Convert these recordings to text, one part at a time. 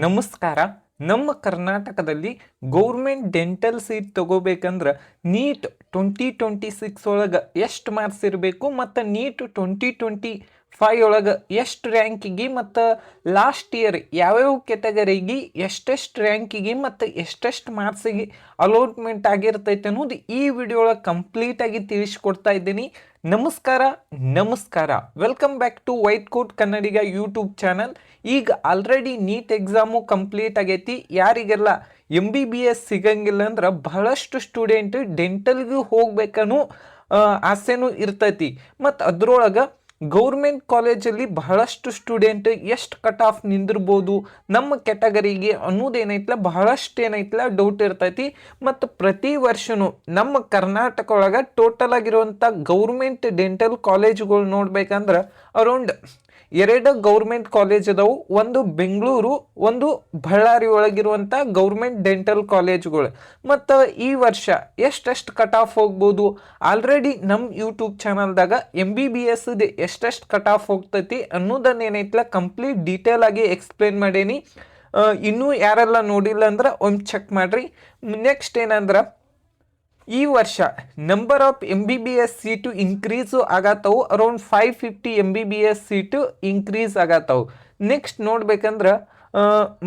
ನಮಸ್ಕಾರ. ನಮ್ಮ ಕರ್ನಾಟಕದಲ್ಲಿ ಗೌರ್ಮೆಂಟ್ ಡೆಂಟಲ್ ಸೀಟ್ ತಗೋಬೇಕಂದ್ರೆ ನೀಟ್ 2026 ಒಳಗೆ ಎಷ್ಟು ಮಾರ್ಕ್ಸ್ ಇರಬೇಕು ಮತ್ತು ನೀಟ್ 2025 ಒಳಗೆ ಎಷ್ಟು ರ್ಯಾಂಕಿಗೆ ಮತ್ತು ಲಾಸ್ಟ್ ಇಯರ್ ಯಾವ್ಯಾವ ಕೆಟಗರಿಗೆ ಎಷ್ಟೆಷ್ಟು ರ್ಯಾಂಕಿಗೆ ಮತ್ತು ಎಷ್ಟೆಷ್ಟು ಮಾರ್ಕ್ಸಿಗೆ ಅಲಾಟ್ಮೆಂಟ್ ಆಗಿರ್ತೈತೆ ಅನ್ನೋದು ಈ ವಿಡಿಯೋ ಒಳಗೆ ಕಂಪ್ಲೀಟಾಗಿ ತಿಳಿಸ್ಕೊಡ್ತಾ ಇದ್ದೀನಿ. ನಮಸ್ಕಾರ, welcome back to white coat Kannadiga YouTube channel. ಈಗ ಆಲ್ರೆಡಿ ನೀಟ್ ಎಕ್ಸಾಮು ಕಂಪ್ಲೀಟ್ ಆಗೈತಿ. ಯಾರಿಗೆಲ್ಲ MBBS ಸಿಗಂಗಿಲ್ಲ ಅಂದ್ರೆ ಬಹಳಷ್ಟು ಸ್ಟೂಡೆಂಟ್ ಡೆಂಟಲ್ಗೂ ಹೋಗ್ಬೇಕನ್ನೋ ಆಸೆನೂ ಇರ್ತೈತಿ. ಮತ್ತು ಅದ್ರೊಳಗೆ ಗೌರ್ಮೆಂಟ್ ಕಾಲೇಜಲ್ಲಿ ಬಹಳಷ್ಟು ಸ್ಟೂಡೆಂಟ್ ಎಷ್ಟು ಕಟ್ ಆಫ್ ನಿಂದಿರ್ಬೋದು ನಮ್ಮ ಕೆಟಗರಿಗೆ ಅನ್ನೋದೇನೈತಲ್ಲ ಬಹಳಷ್ಟು ಏನೈತಲ್ಲ ಡೌಟ್ ಇರ್ತೈತಿ. ಮತ್ತು ಪ್ರತಿ ವರ್ಷವೂ ನಮ್ಮ ಕರ್ನಾಟಕ ಒಳಗೆ ಟೋಟಲ್ ಆಗಿರುವಂಥ ಗೌರ್ಮೆಂಟ್ ಡೆಂಟಲ್ ಕಾಲೇಜುಗಳು ನೋಡ್ಬೇಕಂದ್ರೆ ಅರೌಂಡ್ 2 ಗೌರ್ಮೆಂಟ್ ಕಾಲೇಜ್ ಅದಾವು. ಒಂದು ಬೆಂಗಳೂರು, ಒಂದು ಬಳ್ಳಾರಿ ಒಳಗಿರುವಂಥ ಗೌರ್ಮೆಂಟ್ ಡೆಂಟಲ್ ಕಾಲೇಜುಗಳು. ಮತ್ತು ಈ ವರ್ಷ ಎಷ್ಟೆಷ್ಟು ಕಟ್ ಆಫ್ ಹೋಗ್ಬೋದು ಆಲ್ರೆಡಿ ನಮ್ಮ ಯೂಟ್ಯೂಬ್ ಚಾನಲ್ದಾಗ MBBS ಎಷ್ಟೆಷ್ಟು ಕಟ್ ಆಫ್ ಹೋಗ್ತೈತಿ ಅನ್ನೋದನ್ನ ಏನೈತಲ್ಲ ಕಂಪ್ಲೀಟ್ ಡೀಟೇಲ್ ಆಗಿ ಎಕ್ಸ್ಪ್ಲೇನ್ ಮಾಡೀನಿ. ಇನ್ನೂ ಯಾರೆಲ್ಲ ನೋಡಿಲ್ಲ ಅಂದ್ರೆ ಒಂದು ಚೆಕ್ ಮಾಡಿರಿ. ನೆಕ್ಸ್ಟ್ ಏನಂದ್ರೆ ಈ ವರ್ಷ number of MBBS seat increase ಆಗತ್ತವು. ಅರೌಂಡ್ 550 MBBS ಸೀಟು ಇನ್ಕ್ರೀಸ್ ಆಗತ್ತವು. ನೆಕ್ಸ್ಟ್ ನೋಡ್ಬೇಕಂದ್ರೆ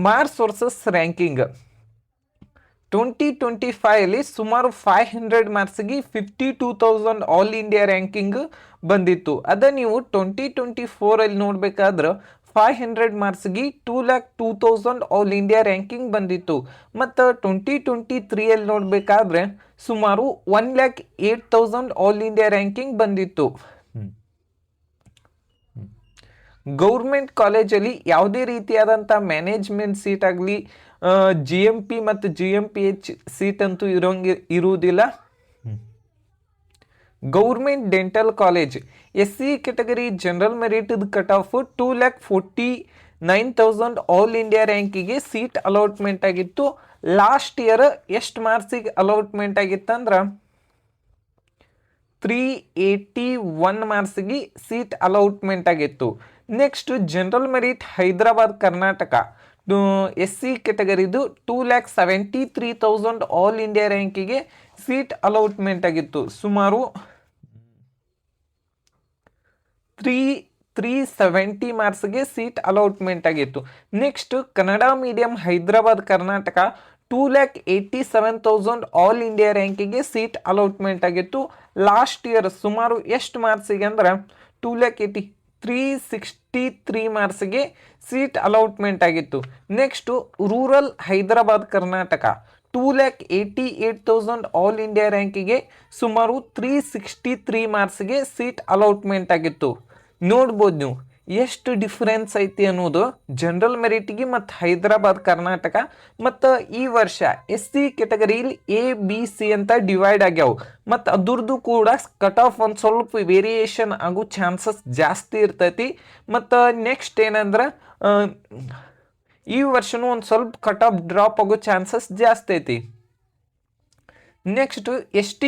ಮಾರ್ಕ್ಸ್ ವರ್ಸಸ್ ರ್ಯಾಂಕಿಂಗ್ 2025 ಸುಮಾರು 500 ಮಾರ್ಕ್ಸ್ಗೆ 52,000 ಆಲ್ ಇಂಡಿಯಾ ರ್ಯಾಂಕಿಂಗ್ ಬಂದಿತ್ತು. ಅದ ನೀವು 2024 ನೋಡ್ಬೇಕಾದ್ರೆ 500 ಮಾರ್ಕ್ಸ್ಗೆ 2,02,000 ಆಲ್ ಇಂಡಿಯಾ ರ್ಯಾಂಕಿಂಗ್ ಬಂದಿತ್ತು. ಮತ್ತು 2023 ನೋಡ್ಬೇಕಾದ್ರೆ ಸುಮಾರು 1,08,000 ಆಲ್ ಇಂಡಿಯಾ ರ್ಯಾಂಕಿಂಗ್ ಬಂದಿತ್ತು. ಗೌರ್ಮೆಂಟ್ ಕಾಲೇಜಲ್ಲಿ ಯಾವುದೇ ರೀತಿಯಾದಂಥ ಮ್ಯಾನೇಜ್ಮೆಂಟ್ ಸೀಟ್ ಆಗಲಿ GMP ಮತ್ತು GMPH ಸೀಟ್ ಅಂತೂ ಇರುವುದಿಲ್ಲ. Government dental college SC category general ಮೆರಿಟದ ಕಟ್ ಆಫ್ 2,49,000 ಆಲ್ ಇಂಡಿಯಾ ರ್ಯಾಂಕಿಗೆ ಸೀಟ್ ಅಲಾಟ್ಮೆಂಟ್ ಆಗಿತ್ತು. ಲಾಸ್ಟ್ ಇಯರ್ ಎಷ್ಟು ಮಾರ್ಕ್ಸಿಗೆ ಅಲಾಟ್ಮೆಂಟ್ ಆಗಿತ್ತಂದ್ರೆ 381 ಮಾರ್ಕ್ಸ್ಗೆ ಸೀಟ್ ಅಲಾಟ್ಮೆಂಟ್ ಆಗಿತ್ತು. Next general merit Hyderabad Karnataka SC ಕೆಟಗರಿದು 2,73,000 ಆಲ್ ಇಂಡಿಯಾ ರ್ಯಾಂಕಿಗೆ ಸೀಟ್ ಅಲಾಟ್ಮೆಂಟ್ ಆಗಿತ್ತು. ಸುಮಾರು 370 ಮಾರ್ಕ್ಸ್ಗೆ ಸೀಟ್ ಅಲಾಟ್ಮೆಂಟ್ ಆಗಿತ್ತು. Next Kannada medium Hyderabad Karnataka 2,87,000 all India ರ್ಯಾಂಕಿಗೆ ಸೀಟ್ ಅಲಾಟ್ಮೆಂಟ್ ಆಗಿತ್ತು. ಲಾಸ್ಟ್ ಇಯರ್ ಸುಮಾರು ಎಷ್ಟು ಮಾರ್ಕ್ಸಿಗೆ ಅಂದ್ರೆ 363 ಮಾರ್ಕ್ಸ್ಗೆ ಸೀಟ್ ಅಲಾಟ್ಮೆಂಟ್ ಆಗಿತ್ತು. Next rural Hyderabad Karnataka 2,88,000 all India ರ್ಯಾಂಕಿಗೆ ಸುಮಾರು 363 ಮಾರ್ಕ್ಸ್ಗೆ ಸೀಟ್ ಅಲಾಟ್ಮೆಂಟ್ ಆಗಿತ್ತು. ನೋಡ್ಬೋದು ನೀವು ಎಷ್ಟು ಡಿಫ್ರೆನ್ಸ್ ಐತಿ ಅನ್ನೋದು ಜನರಲ್ ಮೆರಿಟ್ಗೆ ಮತ್ತು ಹೈದರಾಬಾದ್ ಕರ್ನಾಟಕ. ಮತ್ತು ಈ ವರ್ಷ SC ಕೆಟಗರಿಲಿ ABC ಅಂತ ಡಿವೈಡ್ ಆಗ್ಯಾವು. ಮತ್ತು ಅದ್ರದ್ದು ಕೂಡ ಕಟ್ ಆಫ್ ಒಂದು ಸ್ವಲ್ಪ ವೇರಿಯೇಷನ್ ಆಗೋ ಚಾನ್ಸಸ್ ಜಾಸ್ತಿ ಇರ್ತೈತಿ. ಮತ್ತು ನೆಕ್ಸ್ಟ್ ಏನಂದ್ರೆ ಈ ವರ್ಷನೂ ಒಂದು ಸ್ವಲ್ಪ ಕಟ್ ಆಫ್ ಡ್ರಾಪ್ ಆಗೋ ಚಾನ್ಸಸ್ ಜಾಸ್ತಿ ಐತಿ. ನೆಕ್ಸ್ಟ್ ST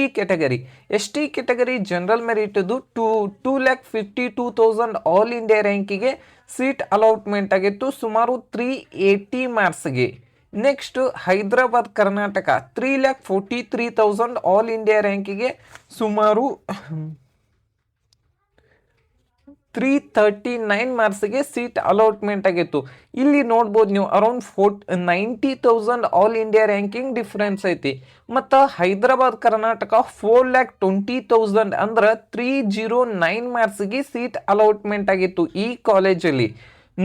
ಕೆಟಗರಿ ಜನರಲ್ ಮೆರಿಟದು 2,52,000 ಆಲ್ ಇಂಡಿಯಾ ರ್ಯಾಂಕಿಗೆ ಸೀಟ್ ಅಲಾಟ್ಮೆಂಟ್ ಆಗಿತ್ತು. ಸುಮಾರು 380 ಮಾರ್ಕ್ಸ್ಗೆ. Next Hyderabad Karnataka 3,43,000 all India ರ್ಯಾಂಕಿಗೆ ಸುಮಾರು 339 ಮಾರ್ಕ್ಸ್ಗೆ ಸೀಟ್ ಅಲಾಟ್ಮೆಂಟ್ ಆಗಿತ್ತು. ಇಲ್ಲಿ ನೋಡ್ಬೋದು ನೀವು around 90,000 all India ranking difference ಐತಿ. ಮತ್ತು ಹೈದರಾಬಾದ್ ಕರ್ನಾಟಕ 4,20,000 ಅಂದ್ರೆ 309 ಮಾರ್ಕ್ಸ್ಗೆ ಸೀಟ್ ಅಲಾಟ್ಮೆಂಟ್ ಆಗಿತ್ತು ಈ ಕಾಲೇಜಲ್ಲಿ.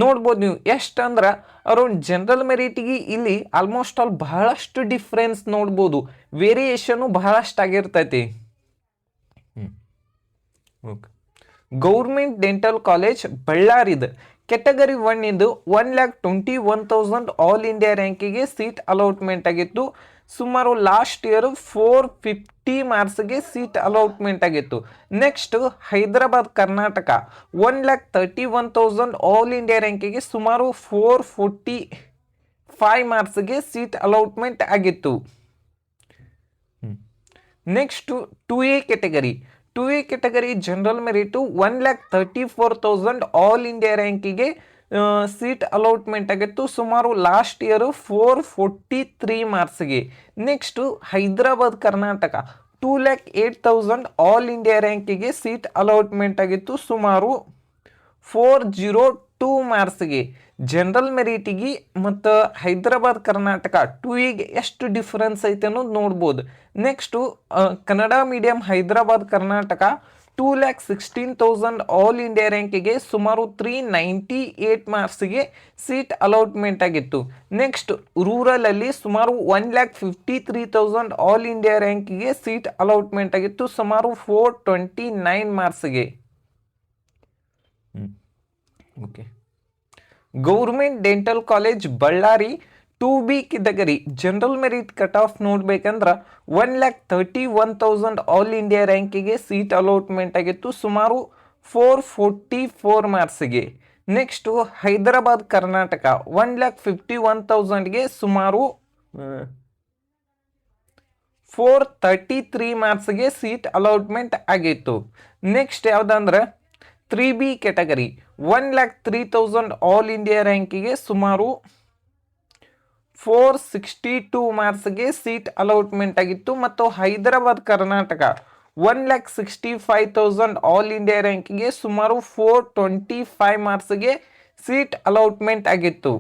ನೋಡ್ಬೋದು ನೀವು ಎಷ್ಟು ಅಂದ್ರೆ ಅರೌಂಡ್ ಜನರಲ್ ಮೆರಿಟಿಗೆ ಇಲ್ಲಿ ಆಲ್ಮೋಸ್ಟ್ ಆಲ್ ಬಹಳಷ್ಟು ಡಿಫ್ರೆನ್ಸ್ ನೋಡ್ಬೋದು. ವೇರಿಯೇಷನು ಬಹಳಷ್ಟು ಆಗಿರ್ತೈತಿ. ಓಕೆ, ಗೌರ್ಮೆಂಟ್ ಡೆಂಟಲ್ ಕಾಲೇಜ್ ಬಳ್ಳಾರಿದು ಕೆಟಗರಿ 1 ಇಂದು 1,21,000 ಆಲ್ ಇಂಡಿಯಾ ರ್ಯಾಂಕಿಗೆ ಸೀಟ್ ಅಲಾಟ್ಮೆಂಟ್ ಆಗಿತ್ತು. ಸುಮಾರು ಲಾಸ್ಟ್ ಇಯರ್ 450 ಮಾರ್ಕ್ಸ್ಗೆ ಸೀಟ್ ಅಲಾಟ್ಮೆಂಟ್ ಆಗಿತ್ತು. Next Hyderabad Karnataka 1,31,000 all India ರ್ಯಾಂಕಿಗೆ ಸುಮಾರು 445 ಮಾರ್ಕ್ಸ್ಗೆ ಸೀಟ್ ಅಲಾಟ್ಮೆಂಟ್ ಆಗಿತ್ತು. Next 2A category general merit 1,34,000 all India ರ್ಯಾಂಕಿಗೆ ಸೀಟ್ ಅಲಾಟ್ಮೆಂಟ್ ಆಗಿತ್ತು ಸುಮಾರು ಲಾಸ್ಟ್ ಇಯರ್ 443 ಮಾರ್ಕ್ಸ್ಗೆ. Next Hyderabad Karnataka 2,08,000 all India ರ್ಯಾಂಕಿಗೆ ಸೀಟ್ ಅಲಾಟ್ಮೆಂಟ್ ಆಗಿತ್ತು ಸುಮಾರು 402 ಮಾರ್ಕ್ಸ್ಗೆ. ಜನರಲ್ ಮೆರಿಟಿಗೆ ಮತ್ತು ಹೈದರಾಬಾದ್ ಕರ್ನಾಟಕ 2ಗೆ ಎಷ್ಟು ಡಿಫರೆನ್ಸ್ ಐತೆ ಅನ್ನೋದು ನೋಡ್ಬೋದು. Next Kannada medium Hyderabad Karnataka 2,16,000 all India ರ್ಯಾಂಕಿಗೆ ಸುಮಾರು 398 ಮಾರ್ಕ್ಸ್ಗೆ ಸೀಟ್ ಅಲಾಟ್ಮೆಂಟ್ ಆಗಿತ್ತು. ನೆಕ್ಸ್ಟ್ ರೂರಲಲ್ಲಿ ಸುಮಾರು 1,53,000 ಆಲ್ ಇಂಡಿಯಾ ರ್ಯಾಂಕಿಗೆ ಸೀಟ್ ಅಲಾಟ್ಮೆಂಟ್ ಆಗಿತ್ತು ಸುಮಾರು 429 ಮಾರ್ಕ್ಸ್ಗೆ. Okay, government dental college Ballari 2B category general merit cut off ನೋಡ್ಬೇಕಂದ್ರೆ 1,31,000 ಆಲ್ ಇಂಡಿಯಾ ರ್ಯಾಂಕಿಗೆ ಸೀಟ್ ಅಲಾಟ್ಮೆಂಟ್ ಆಗಿತ್ತು ಸುಮಾರು 444 ಮಾರ್ಕ್ಸ್ಗೆ. ನೆಕ್ಸ್ಟು ಹೈದರಾಬಾದ್ ಕರ್ನಾಟಕ 1,51,000ಗೆ ಸುಮಾರು 433 ಮಾರ್ಕ್ಸ್ಗೆ ಸೀಟ್ ಅಲಾಟ್ಮೆಂಟ್ ಆಗಿತ್ತು. ನೆಕ್ಸ್ಟ್ ಯಾವುದಂದ್ರೆ 3B ಕೆಟಗರಿ 1,03,000 ಆಲ್ ಇಂಡಿಯಾ ರ್ಯಾಂಕಿಗೆ ಸುಮಾರು 462 ಮಾರ್ಕ್ಸ್ಗೆ ಸೀಟ್ ಅಲಾಟ್ಮೆಂಟ್ ಆಗಿತ್ತು. ಮತ್ತು ಹೈದರಾಬಾದ್ ಕರ್ನಾಟಕ 1,65,000 ಆಲ್ ಇಂಡಿಯಾ ರ್ಯಾಂಕಿಗೆ ಸುಮಾರು 425 ಮಾರ್ಕ್ಸ್ಗೆ ಸೀಟ್ ಅಲಾಟ್ಮೆಂಟ್ ಆಗಿತ್ತು.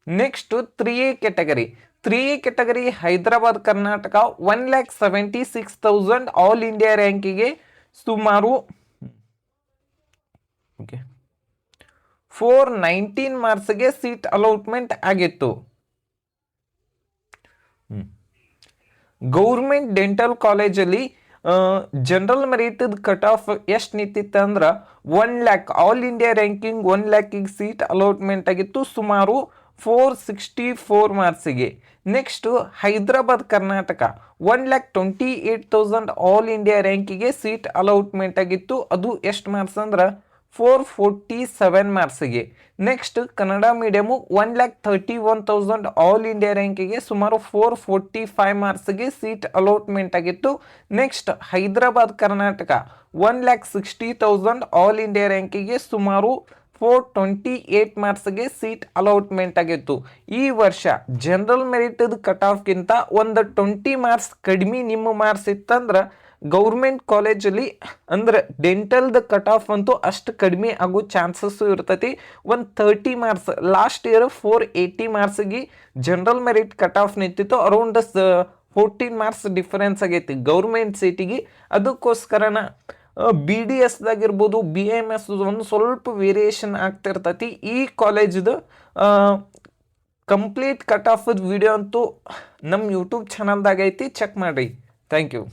Next 3A category 3A category Hyderabad Karnataka 1,76,000 all India ರ್ಯಾಂಕಿಗೆ ಸುಮಾರು 419 ಮಾರ್ಕ್ಸ್ಗೆ ಸೀಟ್ ಅಲಾಟ್ಮೆಂಟ್ ಆಗಿತ್ತು. ಗೌರ್ಮೆಂಟ್ ಡೆಂಟಲ್ ಕಾಲೇಜಲ್ಲಿ ಜನರಲ್ ಮೆರಿಟ್ ಕಟ್ ಆಫ್ ಎಷ್ಟು ನಿಂತಿತ್ತು ಅಂದ್ರೆ 1,00,000 ಆಲ್ ಇಂಡಿಯಾ ರ್ಯಾಂಕಿಂಗ್ 1,00,000ಗೆ ಸೀಟ್ ಅಲಾಟ್ಮೆಂಟ್ ಆಗಿತ್ತು ಸುಮಾರು 464 ಮಾರ್ಕ್ಸ್ಗೆ. Next Hyderabad Karnataka 1,28,000 all India ರ್ಯಾಂಕಿಗೆ ಸೀಟ್ ಅಲಾಟ್ಮೆಂಟ್ ಆಗಿತ್ತು. ಅದು ಎಷ್ಟು ಮಾರ್ಕ್ಸ್ ಅಂದ್ರೆ 447 ಮಾರ್ಕ್ಸ್ಗೆ. Next Kannada medium 1,31,000 all India ರ್ಯಾಂಕಿಗೆ ಸುಮಾರು 445 ಮಾರ್ಕ್ಸ್ಗೆ ಸೀಟ್ ಅಲಾಟ್ಮೆಂಟ್ ಆಗಿತ್ತು. Next Hyderabad Karnataka 1,60,000 all India ರ್ಯಾಂಕಿಗೆ ಸುಮಾರು 428 ಮಾರ್ಕ್ಸ್ಗೆ ಸೀಟ್ ಅಲಾಟ್ಮೆಂಟ್ ಆಗಿತ್ತು. ಈ ವರ್ಷ ಜನರಲ್ ಮೆರಿಟ್ ಕಟ್ ಆಫ್ಗಿಂತ ಒಂದು 20 ಮಾರ್ಕ್ಸ್ ಕಡಿಮೆ ನಿಮ್ಮ ಮಾರ್ಕ್ಸ್ ಇತ್ತಂದ್ರೆ ಗೌರ್ಮೆಂಟ್ ಕಾಲೇಜಲ್ಲಿ ಅಂದ್ರೆ ಡೆಂಟಲ್ದ ಕಟ್ ಆಫ್ ಅಂತೂ ಅಷ್ಟು ಕಡಿಮೆ ಆಗೋ ಚಾನ್ಸಸ್ಸು ಇರ್ತೈತಿ. ಒಂದು 30 ಮಾರ್ಕ್ಸ್ ಲಾಸ್ಟ್ ಇಯರ್ 480 ಮಾರ್ಕ್ಸ್ಗೆ ಜನರಲ್ ಮೆರಿಟ್ ಕಟ್ ಆಫ್ ನಿಂತಿತ್ತು. ಅರೌಂಡ್ 14 ಮಾರ್ಕ್ಸ್ ಡಿಫರೆನ್ಸ್ ಆಗೈತಿ ಗೌರ್ಮೆಂಟ್ ಸೀಟಿಗೆ. ಅದಕ್ಕೋಸ್ಕರನ BDSದಾಗಿರ್ಬೋದು BMS ಒಂದು ಸ್ವಲ್ಪ ವೇರಿಯೇಷನ್ ಆಗ್ತಿರ್ತೈತಿ. ಈ ಕಾಲೇಜ್ದು ಕಂಪ್ಲೀಟ್ ಕಟ್ ಆಫ್ ವಿಡಿಯೋ ಅಂತೂ ನಮ್ಮ ಯೂಟ್ಯೂಬ್ ಚಾನಲ್ದಾಗ ಐತಿ, ಚೆಕ್ ಮಾಡಿರಿ. Thank you.